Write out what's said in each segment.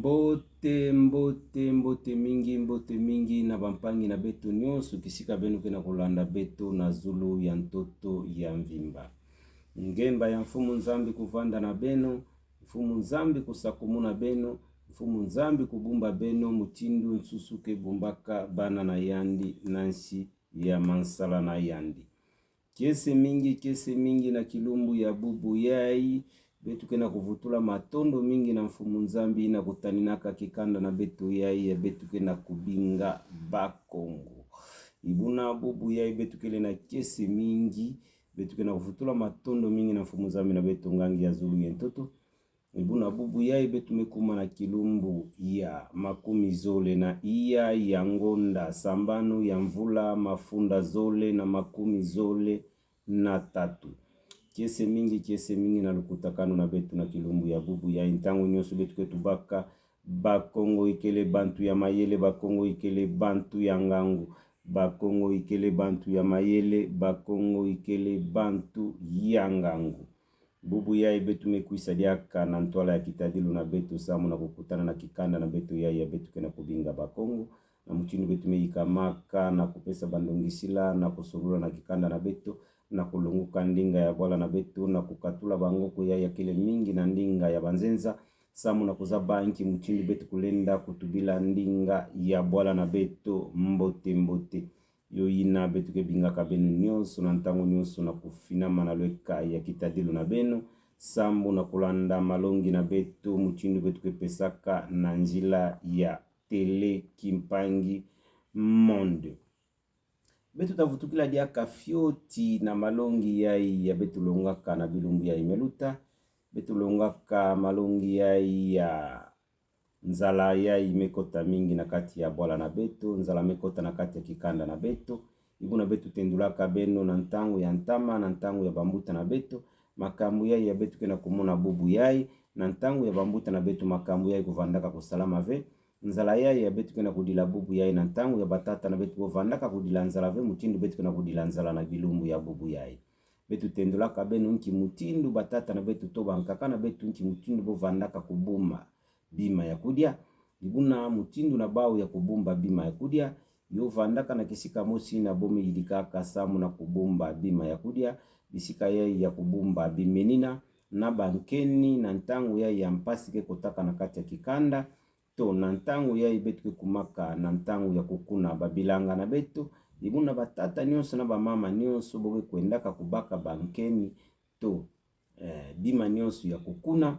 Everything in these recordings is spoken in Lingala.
Mbote mingi na bampangi na beto nyonso kisika benu kena kulanda beto na zulu ya ntoto ya mvimba. Ngemba ya mfumu nzambi kuvanda na beno, mfumu nzambi kusakumuna beno, mfumu nzambi kubumba beno mutindu nsusuke bumbaka bana na yandi nansi ya mansala na yandi. Kese mingi na kilumbu ya bubu yai betu kena kuvutula matondo mingi na mfumu nzambi na kutaninaka kikanda na betu yai ya betu kena kubinga bakongo. Ibuna bubu yai betu kele na kese mingi betu kena kuvutula matondo mingi na mfumu nzambi na betu ngangi ya zulu yentoto. Ibuna bubu yai betu mekuma na kilumbu ya makumi zole na iya ya ngonda sambano ya mvula mafunda zole na makumi zole na tatu. Kese mingi na lukutakano na betu na kilumbu ya bubu ya intangu nyosu betu ketu baka bakongo ikele bantu ya mayele, bakongo ikele bantu ya ngangu, bakongo ikele bantu ya mayele, bakongo ikele bantu ya ngangu. Bubu ya betu mekuisa diaka na ntwala ya kitadilu na betu samu na kukutana na kikanda na betu ya betu kena kubinga bakongo. Na mchini betu meikamaka na kupesa bandongisila na kusurula na kikanda na betu na kulunguka ndinga ya bola na betu na kukatula bangoko ya kile mingi na ndinga ya banzenza samu na kuzaba inki mchini betu kulenda kutubila ndinga ya bola na betu mbote yo ina betu kebinga kabenu nyonso na ntango nyonso na kufinama na lweka ya kitadilu na beno sambu na kulanda malongi na betu mchini betu kepesaka na njila ya tele kimpangi monde. Betu tavutukila diaka fioti na malongi yai ya betu longaka na bilumbu ya imeluta. Betu longaka malongi yai ya nzala yai mekota mingi na kati ya bola na betu. Nzala mekota na kati ya kikanda na betu. Ibuna betu tendulaka beno na ntangu ya ntama na ntangu ya bambuta na betu. Makamu yai ya betu kena kumuna bubu yai. Na ntangu ya bambuta na betu makamu yai kuvandaka kusalama ve. Nzala yai ya betu kena kudila bubu yai na ntangu ya batata na betu kuvandaka kudila nzala ve mutindu betu kena kudila nzala na bilumbu ya bubu yai. Betu tendulaka beno nki mutindu batata na betu toba nkaka na betu nki mutindu bovandaka kubuma bima ya kudia. Ibuna mutindu na bau ya kubumba bima ya kudia. Yo vandaka na kisika mosi na bomi ilikaka samu na kubumba bima ya kudia. Bisika yai ya kubumba bimenina na bankeni na ntangu yai ya mpasike kutaka na kati ya kikanda. To na ntangu yai betu kumaka na ntangu ya kukuna babilanga na betu. Ibuna batata nyonso na bamama nyonso boge kuendaka kubaka bankeni. To bima nyonso ya kukuna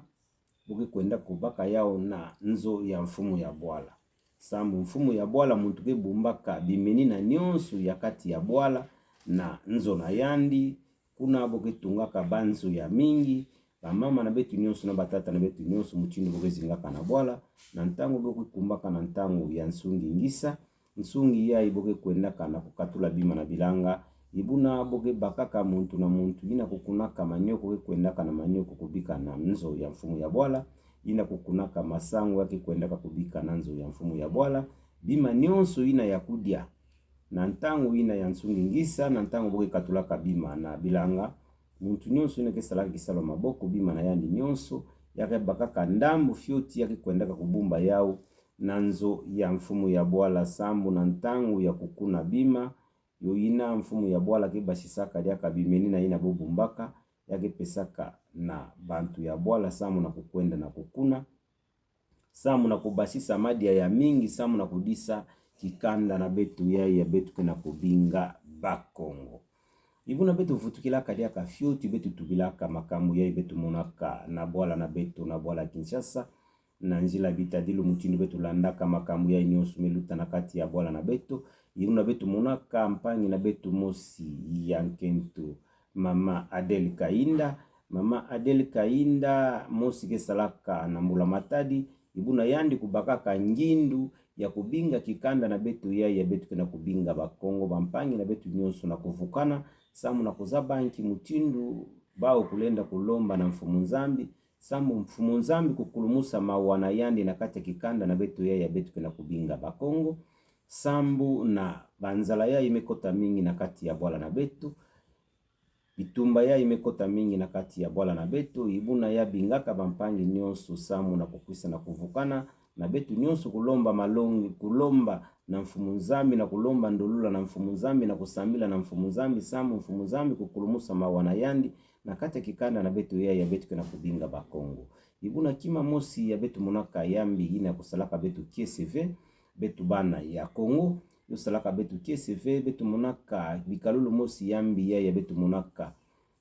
boge kuenda kubaka yao na nzo ya mfumu ya boala. Sambu mfumu ya boala muntu ke bumbaka bimenina nyonso ya kati ya boala na nzo na yandi. Kuna boge tungaka banzo ya mingi. Bamama na betu nyonso na batata na betu nyonso mutindu boge zingaka na boala. Na ntangu boge kumbaka na ntangu ya nsungi ngisa. Nsungi ya iboge kuendaka na kukatula bima na bilanga. Ibuna boge bakaka muntu na muntu. Ina kukunaka manyoko boge kuendaka na manyoko kubika na nzo ya mfumu ya boala. Ina kukunaka masangu yake kuendaka kubika na nzo ya mfumu ya boala. Bima nyonso ina ya kudia. Na ntangu ina ya nsungi ngisa. Na ntangu boge katulaka bima na bilanga. Muntu nyonso ina kesalaka kisalo maboko bima na yandi nyonso. Yake bakaka ndambu fioti yake kuendaka kubumba yao. Nanzo ya mfumu ya boala sambu na ntangu ya kukuna bima. Yo ina mfumu ya boala kebasisaka diaka bimenina ina bobumbaka. Yake pesaka na bantu ya boala samu na kukwenda na kukuna. Samu na kubasisa madia ya mingi. Samu na kudisa kikanda na betu ya betu kena kubinga bakongo. Ibuna betu vutukilaka diaka fioti betu tubilaka makamu ya betu monaka na boala na betu na boala Kinshasa. Na njila bitadilu mutinu betu landaka makamu ya nyonso meluta na kati ya boala na betu. Ibuna betu monaka mpangi na betu mosi ya nkento. Mama Adele Kainda. Mama Adele Kainda mosi kesalaka na mbula matadi. Ibuna yandi kubakaka ngindu ya kubinga kikanda na betu ya betu kena kubinga bakongo. Bampangi na betu nyonso na kuvukana. Samu na kuzaba nki mutindu bao kulenda kulomba na mfumu nzambi. Samu mfumu nzambi kukulumusa mawana yandi na kati ya kikanda na betu ya betu kena kubinga bakongo. Sambu na banzala ya imekota mingi na kati ya boala na betu. Bitumba ya imekota mingi na kati ya boala na betu. Ibuna ya bingaka bampangi nyonso samu na kukwisa na kuvukana. na betu nyonso kulomba malongi, kulomba na mfumu nzambi na kulomba ndolula na mfumu nzambi na kusambila na mfumu nzambi samu mfumu nzambi kukulumusa mawana yandi na kati ya kikanda na betu ya betu kena kudinga bakongo. Ibuna kima mosi ya betu monaka yambi ina kusalaka betu KSV betu bana ya Kongo yo salaka betu KSV betu monaka bikalulu mosi yambi ya betu monaka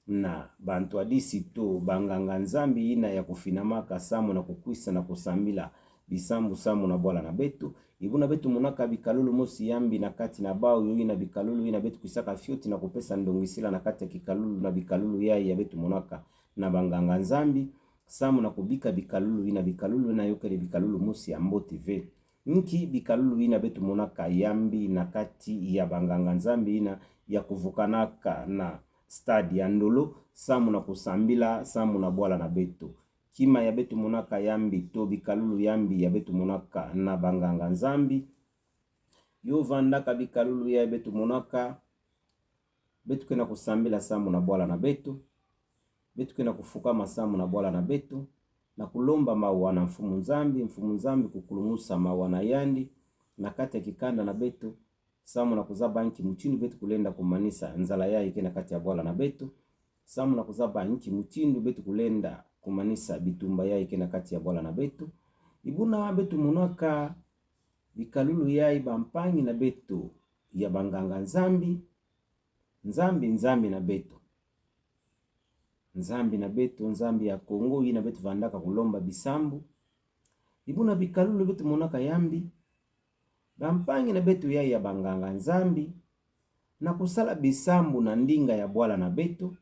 na bantu adisi to banganga nzambi ina ya kufinamaka samu na kukwisa na kusambila bisambu samu na bwala na betu. Ibuna betu monaka bikalulu mosi yambi na kati na bao yo ina bikalulu ina betu kisaka fioti na kupesa ndongisila na kati ya kikalulu na bikalulu ya betu monaka na banganga nzambi samu na kubika bikalulu ina bikalulu na yokele bikalulu mosi ya Mbote V. Nki bikalulu ina betu monaka yambi na kati ya banganga nzambi ina ya kuvukanaka na stadi ya ndolo samu na kusambila samu na bwala na betu. Kima ya betu monaka yambi to bikalulu yambi ya betu monaka na banganga nzambi yo vandaka bikalulu ya betu monaka betu kena kusambila samu na bwala na betu. Betu kena kufuka masamu na bwala na betu na kulomba mawana mfumu nzambi kukulumusa mawana yandi na kati ya kikanda na betu samu na kuzaba nchi mchini betu kulenda kumanisa nzala ya ikena kati ya bwala na betu samu na kuzaba nchi mchini betu kulenda kumanisa bitumba ya ikena kati ya bwala na betu. Ibuna betu monaka bikalulu ya ibampangi na betu ya banganga nzambi na betu nzambi na betu nzambi ya Kongo ina betu vandaka kulomba bisambu. Ibuna bikalulu betu monaka yambi bampangi na betu ya banganga nzambi na kusala bisambu na ndinga ya bwala na betu.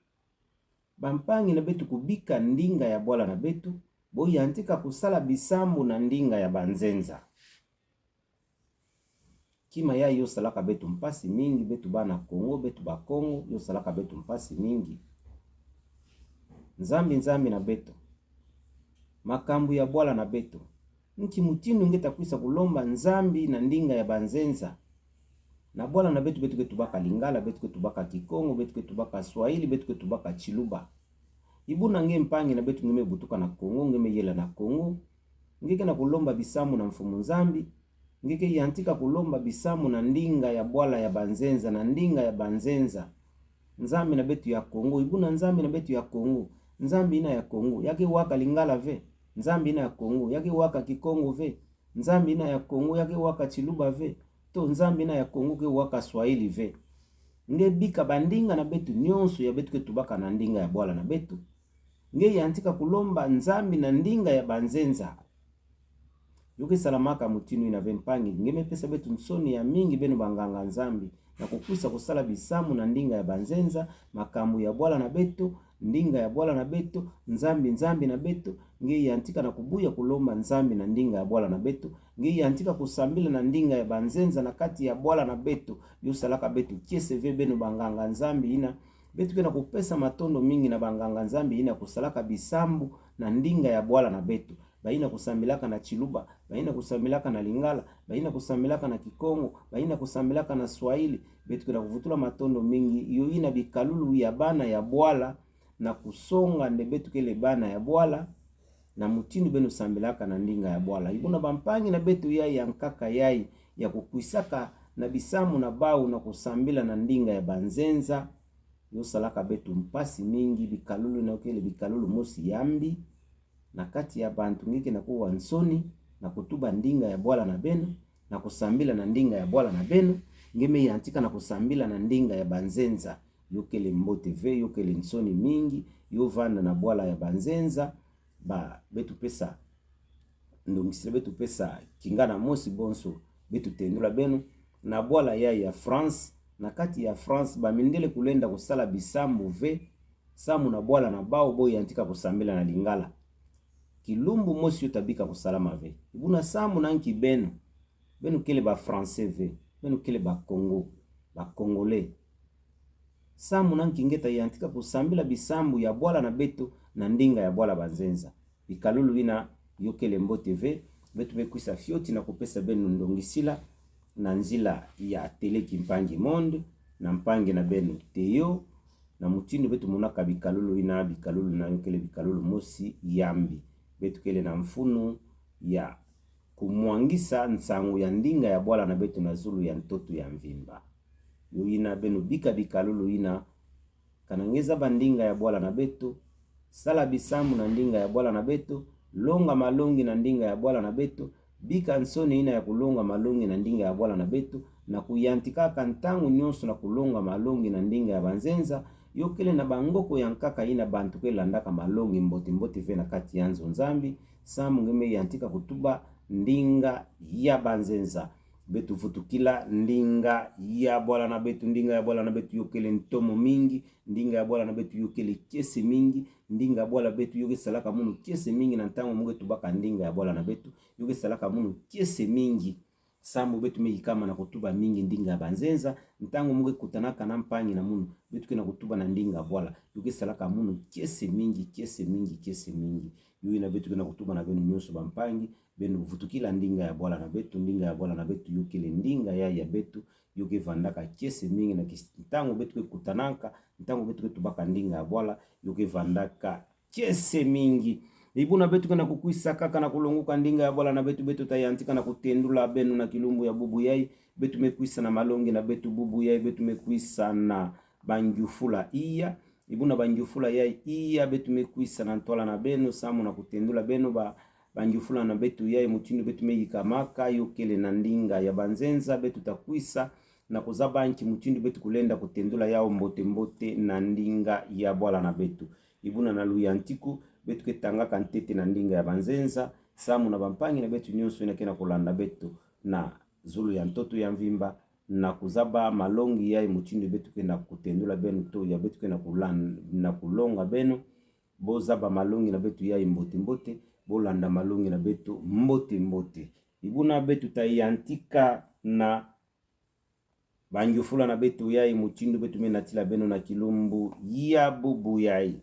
Bampangi na betu kubika ndinga ya bwala na betu boyi antika kusala bisambu na ndinga ya banzenza. Kima ya yo salaka betu mpasi mingi betu bana Kongo betu ba Kongo yo salaka betu mpasi mingi. Nzambi na betu makambu ya bwala na betu nki mutinu ngeta kuisa kulomba nzambi na ndinga ya banzenza na bwala na betu ketubaka Lingala betu ketubaka Kikongo betu ketubaka Swahili betu ketubaka Chiluba. Ibuna nge mpangi na betu ngeme butuka na Kongo ngeme yela na Kongo ngeke na kulomba bisamu na mfumu nzambi ngeke yantika kulomba bisamu na ndinga ya bwala ya banzenza na ndinga ya banzenza nzambi na betu ya Kongo. Ibuna nzambi na betu ya Kongo nzambi ina ya Kongo yake waka Lingala ve nzambi ina ya Kongo yake waka Kikongo ve nzambi ina ya Kongo yake waka Chiluba ve to nzambi ina ya Kongo ke waka Swahili ve. Nge bika bandinga na betu nyonso ya betu ketubaka na ndinga ya bwala na betu nge yantika kulomba nzambi na ndinga ya banzenza yoke salamaka mutinu ina vempangi ngeme pesa betu nsoni ya mingi benu banganga nzambi na kukuisa kusala bisamu na ndinga ya banzenza makamu ya bwala na betu ndinga ya bwala na betu nzambi na betu nge yantika na kubuya kulomba nzambi na ndinga ya bwala na betu nge yantika kusambila na ndinga ya banzenza na kati ya bwala na betu yo salaka betu KSV benu banganga nzambi ina betu kena kupesa matondo mingi na banganga nzambi ina kusalaka bisambu na ndinga ya bwala na betu baina kusambilaka na Chiluba baina kusambilaka na Lingala baina kusambilaka na Kikongo baina kusambilaka na Swahili betu kena kuvutula matondo mingi yo ina bikalulu ya bana ya bwala na kusonga nde betu kele bana ya bwala na mutinu benu sambilaka na ndinga ya bwala. Ibuna bampangi na betu ya nkaka yai ya kukwisaka na bisamu na bau na kusambila na ndinga ya banzenza yo salaka betu mpasi mingi bikalulu na kele bikalulu mosi yambi na kati ya bantu ngike na kuwa nsoni na kutuba ndinga ya bwala na benu na kusambila na ndinga ya bwala na benu ngeme yantika na kusambila na ndinga ya banzenza yokele Mbote V yokele nsoni mingi yo vanda na bwala ya banzenza ba betu pesa ndongisile betu pesa kingana mosi bonso betu tendula benu na bwala ya France na kati ya France ba mindele kulenda kusala bisambu V samu na bwala na bao boy yantika kusambila na Lingala kilumbu mosi yotabika kusalama ve. Ibuna samu na nki benu kele ba français ve benu kele ba Congo ba Congolais samu na nki ngeta yantika kusambila bisambu ya bwala na betu na ndinga ya bwala banzenza bikalulu ina yokele Mbote V betu bekwisa fioti na kupesa benu ndongisila na nzila ya teleki mpangi monde na mpangi na benu teyo na mutindo betu monaka bikalulu ina bikalulu na yokele bikalulu mosi yambi betu kele na mfunu ya kumwangisa nsangu ya ndinga ya bwala na betu na zulu ya ntoto ya mvimba. Yuina benu bika bikalulu ina kanangeza bandinga ya bwala na betu, sala bisamu na ndinga ya bwala na betu, longa malongi na ndinga ya bwala na betu, bika nsoni ina ya kulonga malongi na ndinga ya bwala na betu, na kuyantikaka ntangu nyonso na kulonga malongi na ndinga ya banzenza, yokele na bangoko ya nkaka ina bantu ke landaka malongi mboti mboti ve na kati ya nzo nzambi, samu ngeme yantika kutuba ndinga ya banzenza. Betu futukila ndinga ya bwala na betu, ndinga ya bwala na betu yokele ntomo mingi, ndinga ya bwala na betu yokele kese mingi, ndinga ya bwala betu yoke salaka munu kese mingi, na ntango munge tubaka ndinga ya bwala na betu yoke salaka munu kese mingi. Sambu betu meki kama na kutuba mingi ndinga ya banzenza, ntango munge kutanaka na mpangi na munu betu kena kutuba na ndinga ya bwala yoke salaka munu kese mingi, kese mingi, kese mingi. Yui na betu kena kutuba na benu nyonso bampangi, benu vutukila ndinga ya bwala na betu, ndinga ya bwala na betu yokele ndinga ya betu yoke vandaka kese mingi, na ntango betu ke kutanaka, ntango betu ke tubaka ndinga ya bwala yoke vandaka kese mingi. Ibuna betu kena kukuisa kaka na kulonguka ndinga ya bwala na betu, betu tayantika na kutendula benu na kilumbu ya bubu yai, betu mekuisa na malongi na betu bubu yai, betu mekuisa na banjufula iya, ibuna banjufula yai iya, betu mekuisa na ntola na benu, samu na kutendula benu banjufula na betu yai mutindu, betu meyikamaka yokele na ndinga ya banzenza, betu takuisa na kuzaba nchi mutindu, betu kulenda kutendula yao mbote mbote na ndinga ya bwala na betu. Ibuna na luyantiku betu ketanga kantete na ndinga ya banzenza, samu na bampangi na betu nyonso ina kena kulanda betu na zulu ya ntoto ya mvimba, na kuzaba malongi yai mutindu, betu kena kutendula benu to ya betu kena na kulonga benu, bozaba malongi na betu yai mbote mbote, bolanda malongi na betu mbote mbote. Ibuna betu tayantika na banjufula na betu yai mutindu, betu menatila benu na kilumbu ya bubu yai.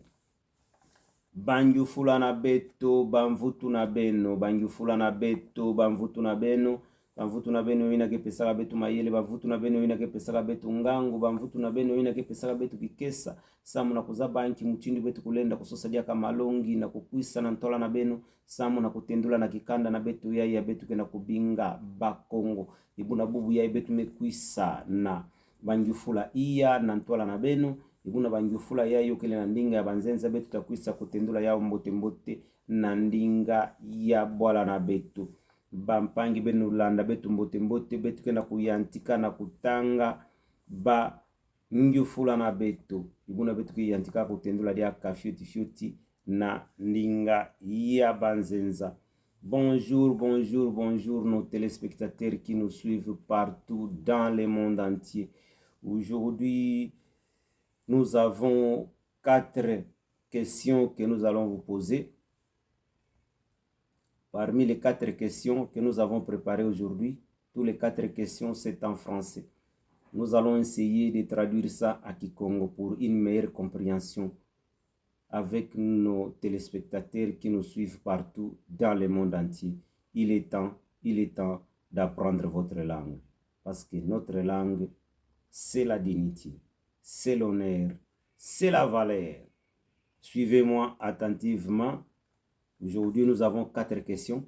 Banjufula na beto bamvutu na beno, banjufula na beto bamvutu na beno, bamvutu na beno ina ke pesaka betu mayele, bamvutu na beno ina ke pesaka betu ngangu, bamvutu na beno ina ke pesaka betu kikesa, samu na kuzaba nchi mutindu betu kulenda kusosa diaka malongi na kukwisa na ntola na beno, samu na kutendula na kikanda na betu yai ya betu kena kubinga bakongo. Ibuna bubu yai betu mekwisa na banjufula iya na ntola na beno, ibuna banjufula ya yokele na ndinga ya banzenza, betu takwisa kutendula yao mbote mbote na ndinga ya bwala na betu. Bampangi benu landa betu mbote mbote, betu kena kuyantika na kutanga ba njufula na betu, ibuna betu kuyantika kutendula diaka fyuti fyuti na ndinga ya banzenza. Bonjour, bonjour, bonjour nos téléspectateurs qui nous suivent partout dans le monde entier. Aujourd'hui, nous avons 4 questions que nous allons vous poser. Parmi les 4 questions que nous avons préparées aujourd'hui, toutes les 4 questions c'est en français. Nous allons essayer de traduire ça à Kikongo pour une meilleure compréhension avec nos téléspectateurs qui nous suivent partout dans le monde entier. Il est temps d'apprendre votre langue, parce que notre langue, c'est la dignité, c'est l'honneur, c'est la valeur. Suivez-moi attentivement. Aujourd'hui, nous avons 4 questions.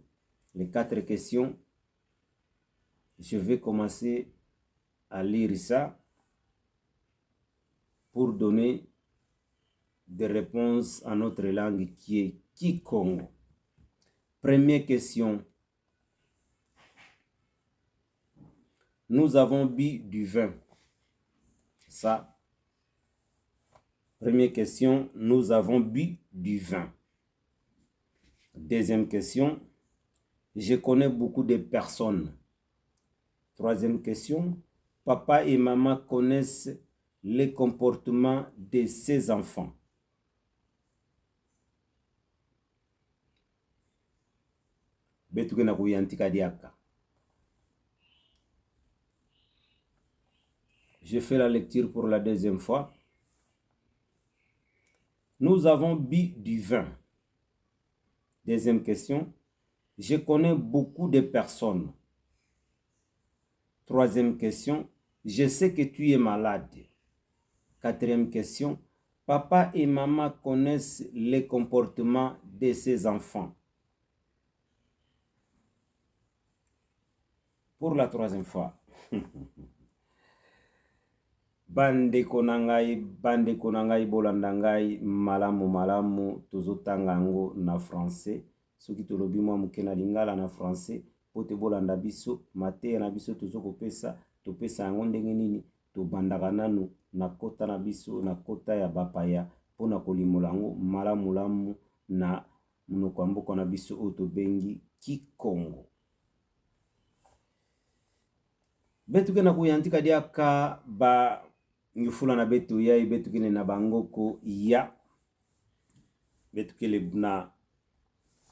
Les 4 questions, je vais commencer à lire ça pour donner des réponses à notre langue qui est Kikongo. Première question. Nous avons bu du vin. Ça. Première question. Nous avons bu du vin. Deuxième question. Je connais beaucoup de personnes. Troisième question. Papa et maman connaissent les comportements de ses enfants. Betu na kuyantika diaka. Je fais la lecture pour la deuxième fois. Nous avons bu du vin. Deuxième question. Je connais beaucoup de personnes. Troisième question. Je sais que tu es malade. Quatrième question. Papa et maman connaissent les comportements de ses enfants. pour la 3e fois. Bandeko na ngai bolanda ngai malamu tozotanga yango na français. Soki tolobi mwa muke na lingala na français po te bolanda biso mateya na biso tozokopesa topesa yango ndenge nini tobandaka nanu na kota na biso na kota ya bapaya pona kolimola yango malamu na monoko ya mboka na biso oyo tobengi Kikongo. Betu kena kuyantika diaka ba ngufula na betu yai betu kene na bangoko ya betu kele na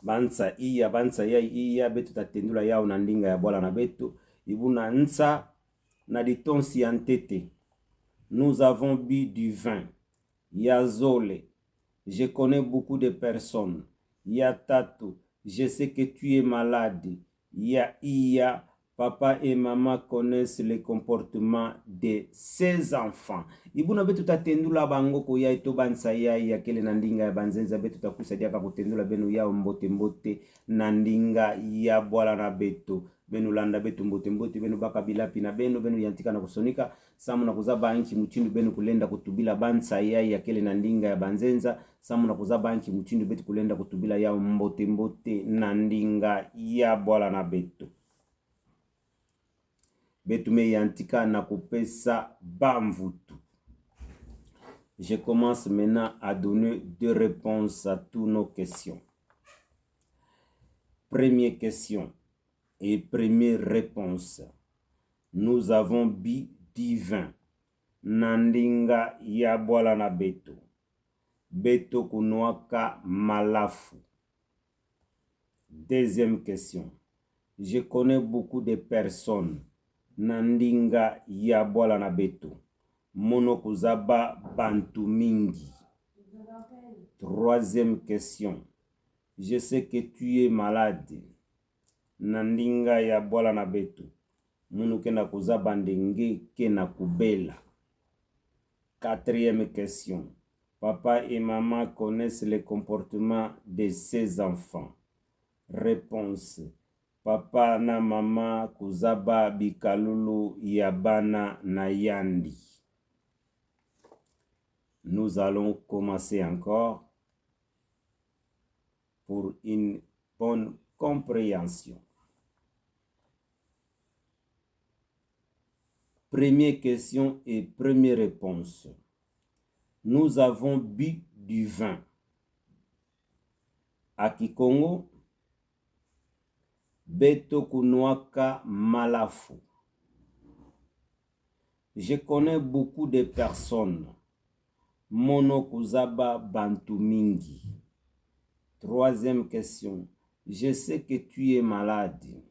bansa yai iya betu tatendula yao na ndinga ya bwala na betu ibuna nsa na ditonsi ya ntete. Nous avons bu du vin. Ya zole, je connais beaucoup de personnes. Ya tatu, je sais que tu es malade. Ya iya, papa et maman connaissent le comportement de ses enfants. Ibuna betu tatendula bangoko ya ito bansa ya kele na ndinga ya banzenza betu takusaidia kakutendula benu ya mbote na ndinga ya bwala na betu. Benu landa betu mbote benu baka bilapi na benu yantika na kusonika samu na kuzaba anchi muchindu benu kulenda kutubila bansa ya kele na ndinga ya banzenza samu na kuzaba anchi muchindu betu kulenda kutubila ya mbote na ndinga ya bwala na betu. Betu me yantika na kupesa bamvutu. Je commence maintenant à donner deux réponses à toutes nos questions. Première question et première réponse. Nous avons bu du vin. Nandinga ya bwala na beto. Beto kunoaka malafu. Deuxième question. Je connais beaucoup de personnes. Nandinga ya bwala na beto. Mono kuzaba bantu mingi. Troisième question. Je sais que tu es malade. Nandinga ya bwala na beto. Mono kena kuzaba ndenge kena kubela. Quatrième question. Papa et maman connaissent le comportement de ses enfants. Réponse. Papa na mama kuzaba bikalulu ya bana na yandi. Nous allons commencer encore pour une bonne compréhension. Première question et première réponse. Nous avons bu du vin. À Kikongo, beto kunoaka malafu. Je connais beaucoup de personnes. Mono kuzaba bantu mingi. Troisième question. Je sais que tu es malade.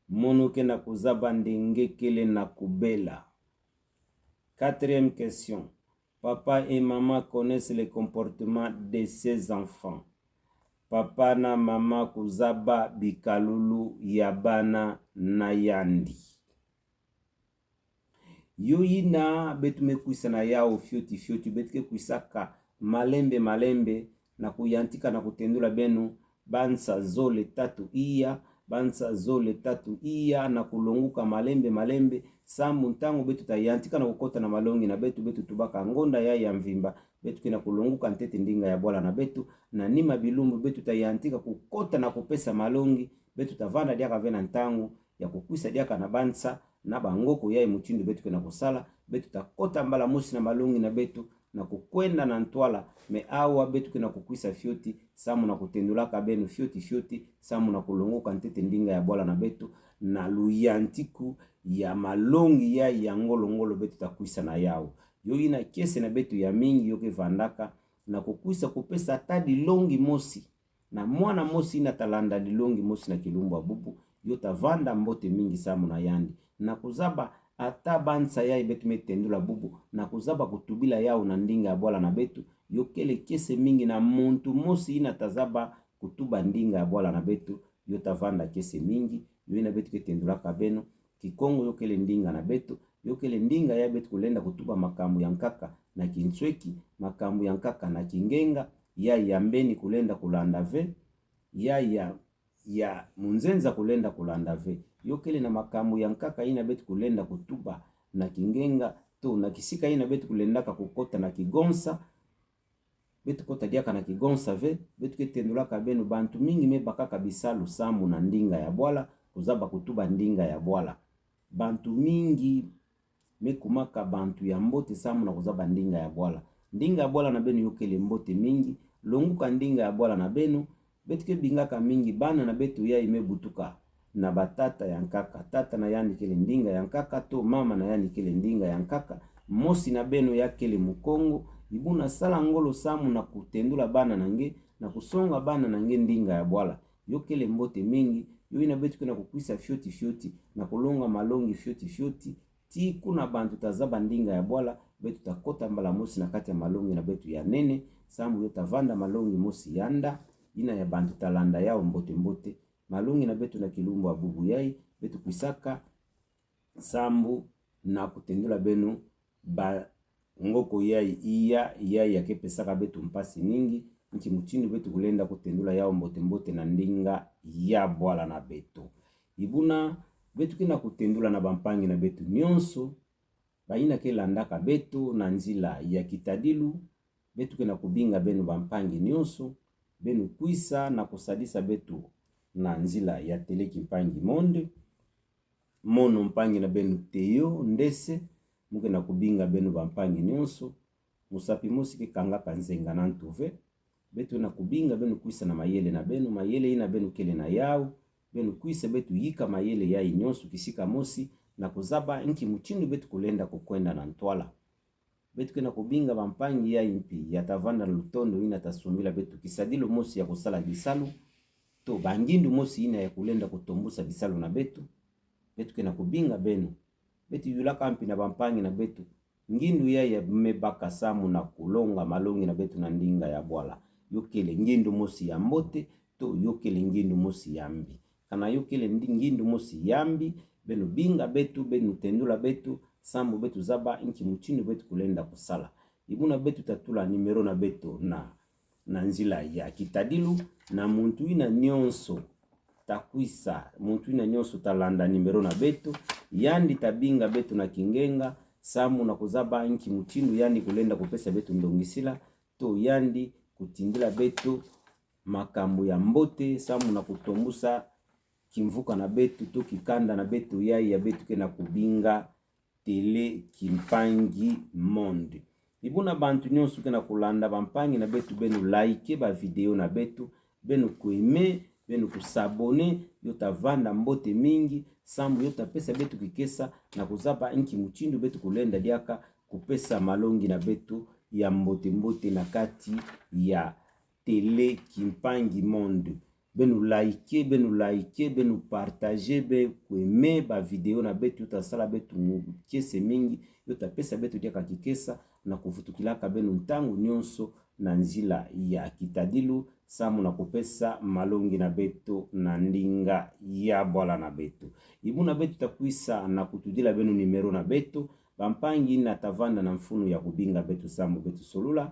Mono kena kuzaba ndenge kele na kubela. Quatrième question. Papa et maman connaissent le comportement de ses enfants. Papa na mama kuzaba bikalulu ya bana na yandi. Yoyina betu mekuisa na yao fioti betuke kuisaka malembe na kuyantika na kutendula benu bansa zole tatu iya bansa zole tatu iya na kulonguka malembe samu ntango betu tayantika na kukota na malongi na betu tubaka ngonda ya mvimba betu kina kulonguka ntete ndinga ya bwala na betu na nima bilumbu betu tayantika kukota na kupesa malongi betu tavanda diaka vena ntango ya kukwisa diaka na bansa na bangoko ya muchindu betu kena kusala betu takota mbala musi na malongi na betu na kukwenda na ntwala me awa betu kena kukwisa fioti samu na kutendulaka benu fioti samu na kulongoka ntete ndinga ya bwala na betu na luyantiku ya malongi ya ngolongolo betu takwisa na yao yoyina kese na betu ya mingi yoke vandaka na kukwisa kupesa tadi longi mosi na mwana mosi na talanda dilongi mosi na kilumbu bubu yota vanda mbote mingi samu na yandi na kuzaba ata bansa ya betu metendula bubu na kuzaba kutubila yao na ndinga ya bwala na betu yokele kese mingi na muntu mosi ina tazaba kutuba ndinga ya bwala na betu yota vanda kese mingi yoina betu ketendula kabeno Kikongo yokele ndinga na betu yokele ndinga ya betu kulenda kutuba makambu ya nkaka na kinsweki makambu ya nkaka na kingenga ya yambeni kulenda kulanda ve ya ya munzenza kulenda kulanda ve yokele na makamu ya nkaka ina betu kulenda kutuba na kingenga to na kisika ina betu kulenda kukota na kigonsa betu kota diaka na kigonsa ve betu ketendula kabenu bantu mingi me bakaka bisalu samu na ndinga ya bwala kuzaba kutuba ndinga ya bwala bantu mingi me kumaka bantu ya mbote samu na kuzaba ndinga ya bwala ndinga ya bwala na benu yokele mbote mingi longuka ndinga ya bwala na benu betu ke bingaka mingi bana na betu ya imebutuka na batata ya nkaka tata na yani kele ndinga ya nkaka to mama na yani kele ndinga ya nkaka mosi na benu ya kele mukongo ibuna sala ngolo samu na kutendula bana nange na kusonga bana nange ndinga ya bwala yokele mbote mingi yo ina betu kuna kukwisa fyoti na kulonga malongi fyoti ti kuna bantu tazaba ndinga ya bwala betu takota mbala mosi na kati ya malongi na betu ya nene samu yo tavanda malongi mosi yanda ina ya bantu talanda yao mbote malongi na betu na kilumbu abubu yai betu kwisaka sambu na kutendula benu ba ngoko yai iya ya kepesaka betu mpasi mingi nchi mchinu betu kulenda kutendula yao mbote na ndinga ya bwala na betu ibuna betu kina kutendula na bampangi na betu nyonso baina kelandaka betu na nzila ya kitadilu betu kina kubinga benu bampangi nyonso benu kwisa na kusadisa betu na nzila ya teleki mpangi monde mono mpangi na benu teyo ndese muke na kubinga benu bampangi nyonso musapi musi kikanga kanzenga na ntuve betu na kubinga benu kwisa na mayele na benu mayele ina benu kele na yao benu kwisa betu yika mayele ya nyonso kisika mosi na kuzaba nki mchindu betu kulenda kukwenda na ntwala betu kena kubinga bampangi ya impi ya tavanda lutondo ina tasumila betu kisadilo mosi ya kusala bisalu to bangindu mosi ina ya kulenda kutombusa bisalu na betu kena kubinga benu betu yula kampi na bampangi na betu ngindu ya mebaka samu na kulonga malongi na betu na ndinga ya bwala yokele ngindu mosi ya mbote to yokele ngindu mosi yambi kana yokele ngindu mosi yambi benu binga betu benu tendula betu sambu betu zaba inchi mchinu betu kulenda kusala ibuna betu tatula nimero na betu na nzila ya kitadilu na muntu ina nyonso takwisa muntu ina nyonso talanda nimero na betu yandi tabinga betu na kingenga samu na kuzaba inchi mchinu yandi kulenda kupesa betu ndongisila to yandi kutindila betu makambo ya mbote samu na kutombusa kimvuka na betu to kikanda na betu ya betu kena kubinga tele kimpangi monde ibuna bantu nyonso kena kulanda bampangi na betu benu like ba video na betu benu kuime benu kusabone yotavanda mbote mingi sambu yotapesa betu kikesa na kuzapa inki mchindu betu kulenda diaka kupesa malongi na betu ya mbote na kati ya tele kimpangi monde benu like benu partager be kuime ba video na betu utasala betu kese mingi yotapesa betu diaka kikesa na kufutukilaka benu ntangu nyonso na nzila ya kitadilu samu na kupesa malongi na betu na ndinga ya bwala na betu ibuna betu takwisa na kutudila benu nimero na betu bampangi na tavanda na mfunu ya kubinga betu samu betu solula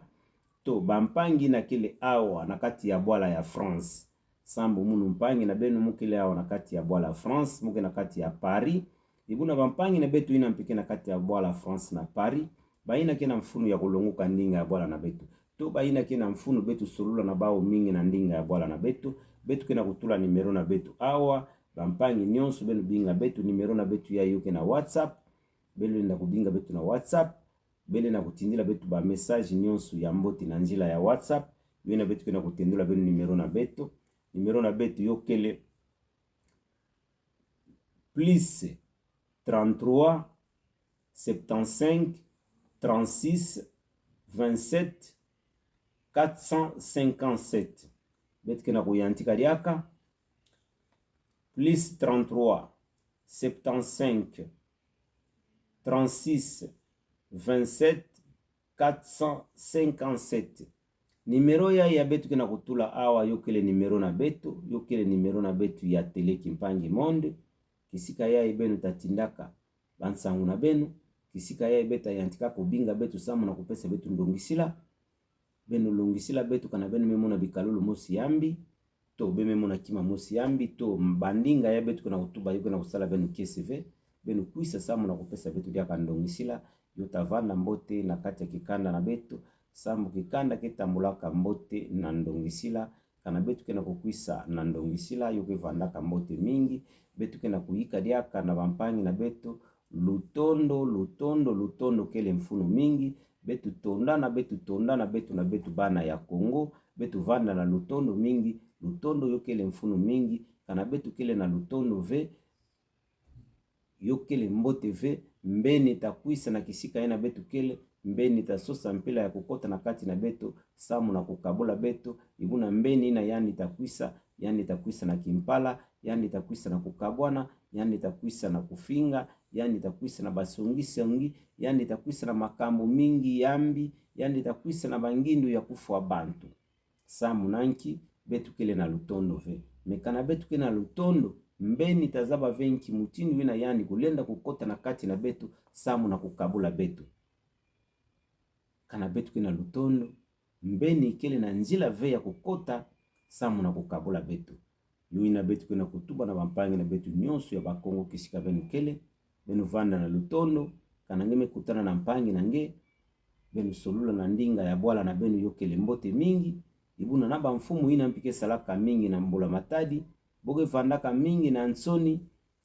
to bampangi na kile awa na kati ya bwala ya France sambu munu mpangi na benu mukile awa na kati ya bwala France muke na kati ya Paris ibuna bampangi na betu ina mpike na kati ya bwala France na Paris baina kena mfunu ya kulonguka ndinga ya bwala na betu to baina kena mfunu betu solula na bao mingi na ndinga ya bwala na betu kena kutula nimero na betu awa bampangi nyonso benu binga betu nimero na betu ya yuke na WhatsApp belu nda kubinga betu na WhatsApp bele na kutindila betu ba message nyonso ya mboti na njila ya WhatsApp yena betu kena kutindula benu nimero na betu yokele plus 33 75 36 27 457 betu kena kuyantika diaka plus 33 75 36 27 457 nimero ya betu kena kutula awa yokele nimero na betu ya tele kimpangi monde kisika ya ibenu tatindaka bansangu na benu kisika ya ibeta yantika kubinga betu samu na kupesa betu ndongisila benu longisila betu kana benu memona bikalulu mosi yambi to beme mona kima mosi yambi to mbandinga ya betu kuna kutuba yuko na kusala benu KSV benu kuisa samu na kupesa betu dia kandongisila yotavana mbote na kati ya kikanda na betu samu kikanda kitambulaka mbote na ndongisila kana betu kena kukwisa na ndongisila yuko vandaka mbote mingi betu kena kuika diaka na bampangi na betu lutondo kele mfunu mingi betu tondana betu na betu bana ya Kongo betu vanda na lutondo mingi lutondo yokele mfunu mingi kana betu kele na lutondo ve yokele mbote ve mbeni takwisa na kisika ena betu kele mbeni tasosa mpila ya kukota na kati na betu samu na kukabula betu ibuna mbeni ina yani takwisa na kimpala yani takwisa na kukabwana yani takwisa na kufinga yani takwisa na basongi yani takwisa na makambo mingi yambi yani takwisa na bangindu ya kufwa bantu samu nanki betu kele na lutondo ve mekana betu kele na lutondo mbeni tazaba venki mutindu wina yani kulenda kukota na kati na betu samu na kukabula betu kana betu kele na lutondo mbeni kele na njila ve ya kukota samu na kukabula betu yuina betu kele na kutuba na bampangi na betu nyonso ya bakongo kisika benu kele benu vanda na lutondo kana ngeme kutana na mpangi na nge benu solula na ndinga ya bwala na benu yokele mbote mingi ibuna na bamfumu ina mpike salaka mingi na mbula matadi boge vandaka mingi na nsoni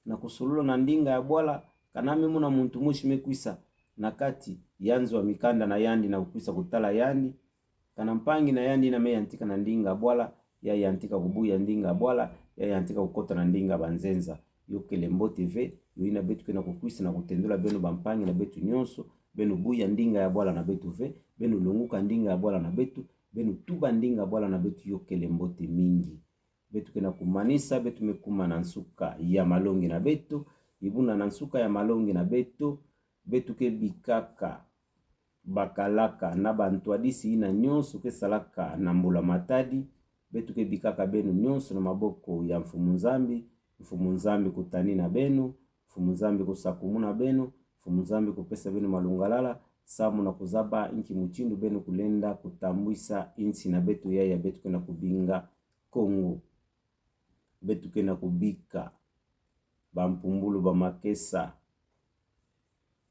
na kusolula na ndinga ya bwala kaname muna muntu mushi mekwisa na kati yanzo wa mikanda na yandi na kukwisa kutala yandi kana mpangi na yandi na me yantika na ndinga bwala ya yantika kubuya ndinga bwala ya yantika kukota na ndinga banzenza yokele mbote ve yuina betu kena kukwisa na kutendula benu bampangi na betu nyonso benu buya ndinga ya bwala na betu ve benu lunguka ndinga ya bwala na betu benu tuba ndinga bwala na betu yokele mbote mingi betu kena kumanisa betu mekuma na nsuka ya malongi na betu ibuna na nsuka ya malongi na betu betu ke bikaka bakalaka na bantu adisi ina nyonso ke salaka na mbula matadi betu ke bikaka benu nyonso na maboko ya mfumu nzambi kutani na benu mfumu nzambi kusakumuna benu mfumu nzambi kupesa benu malungalala samu na kuzaba inki muchindu benu kulenda kutambwisa inchi na betu ya betu kena kubinga Kongo betu kena kubika bampumbulu bamakesa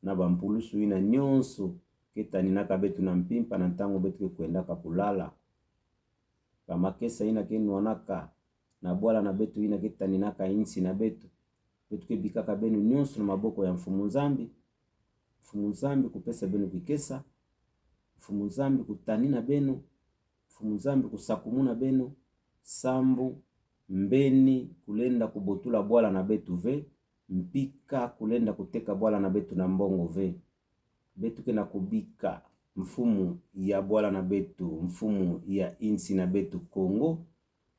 na bampulusu ina nyonso ketani naka betu na mpimpa na ntango betu kwenda kulala bamakesa ina kenu wanaka na bwala na betu ina ketani naka inchi na betu kebikaka benu nyonso na maboko ya mfumu nzambi kupesa benu kikesa mfumu nzambi kutani na benu mfumu nzambi kusakumuna benu sambu mbeni kulenda kubotula bwala na betu ve mpika kulenda kuteka bwala na betu na mbongo ve betu kena kubika mfumu ya bwala na betu mfumu ya insi na betu Kongo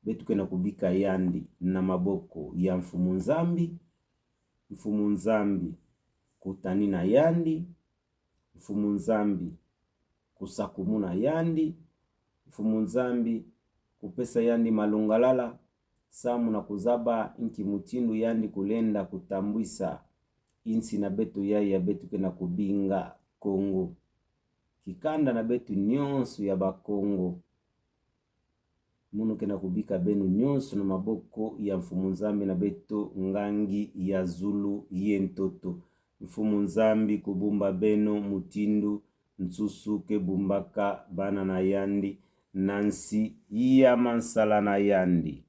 betu kena kubika yandi na maboko ya mfumu nzambi kutani na yandi mfumu nzambi kusakumuna yandi mfumu nzambi kupesa yandi malungalala samu na kuzaba inki mutindu yandi kulenda kutambwisa insi na betu ya betu kena kubinga Kongo kikanda na betu nyonso ya bakongo munu kena kubika benu nyonso na maboko ya mfumu nzambi na betu ngangi ya Zulu yentoto mfumu nzambi kubumba benu mutindu nsusu kebumbaka bana na yandi nansi ya mansala na yandi